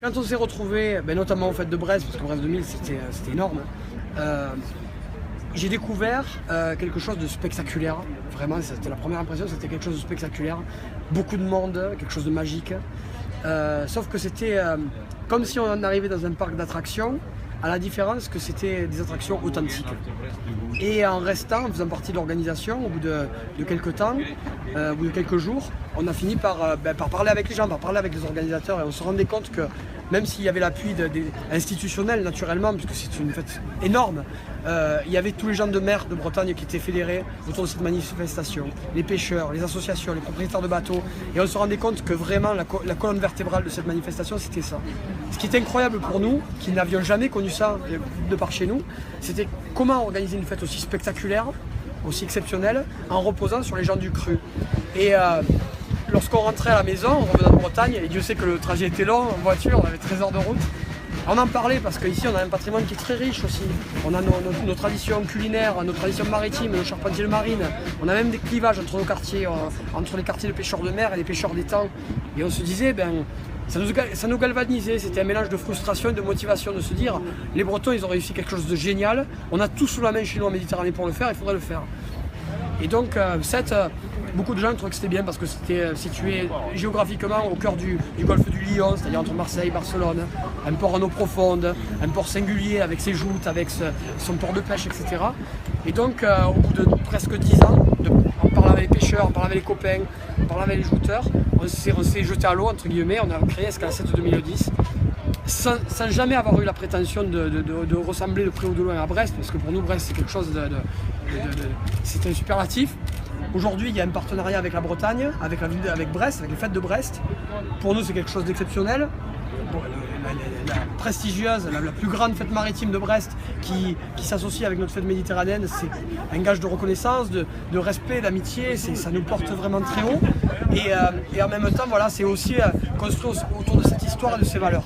Quand on s'est retrouvés, notamment au Fêtes de Brest, parce que Brest 2000 c'était énorme, j'ai découvert quelque chose de spectaculaire. Vraiment, c'était la première impression, c'était quelque chose de spectaculaire. Beaucoup de monde, quelque chose de magique. Sauf que c'était comme si on arrivait dans un parc d'attractions, à la différence que c'était des attractions authentiques. Et en restant, en faisant partie de l'organisation, au bout de quelques temps, au bout de quelques jours, on a fini par parler avec les gens, par parler avec les organisateurs, et on se rendait compte que même s'il y avait l'appui institutionnel naturellement, puisque c'est une fête énorme, il y avait tous les gens de mer de Bretagne qui étaient fédérés autour de cette manifestation, les pêcheurs, les associations, les propriétaires de bateaux, et on se rendait compte que vraiment la colonne vertébrale de cette manifestation c'était ça. Ce qui était incroyable pour nous, qui n'avions jamais connu ça de par chez nous, c'était comment organiser une fête aussi spectaculaire, aussi exceptionnelle, en reposant sur les gens du cru. Et lorsqu'on rentrait à la maison, on revenait de Bretagne, et Dieu sait que le trajet était long, en voiture, on avait 13 heures de route. On en parlait parce qu'ici on a un patrimoine qui est très riche aussi. On a nos traditions culinaires, nos traditions maritimes, nos charpentiers de marine. On a même des clivages entre nos quartiers, entre les quartiers de pêcheurs de mer et les pêcheurs d'étang. Et on se disait, ça nous galvanisait, c'était un mélange de frustration et de motivation de se dire les Bretons ils ont réussi quelque chose de génial, on a tout sous la main chez nous en Méditerranée pour le faire, il faudrait le faire. Et donc beaucoup de gens trouvaient que c'était bien parce que c'était situé géographiquement au cœur du golfe du Lion, c'est-à-dire entre Marseille et Barcelone, un port en eau profonde, un port singulier avec ses joutes, avec son port de pêche, etc. Et donc au bout de presque 10 ans, on parlait avec les pêcheurs, on parlait avec les copains, on parlait avec les jouteurs, on s'est jeté à l'eau, entre guillemets, on a créé Escale 7 2010. Sans jamais avoir eu la prétention de ressembler de près ou de loin à Brest, parce que pour nous Brest c'est quelque chose c'est un superlatif. Aujourd'hui il y a un partenariat avec la Bretagne, avec Brest, avec les fêtes de Brest. Pour nous c'est quelque chose d'exceptionnel. La prestigieuse, la plus grande fête maritime de Brest qui s'associe avec notre fête méditerranéenne, c'est un gage de reconnaissance, de respect, d'amitié, ça nous porte vraiment très haut. Et en même temps, voilà, c'est aussi construit autour de cette histoire et de ces valeurs.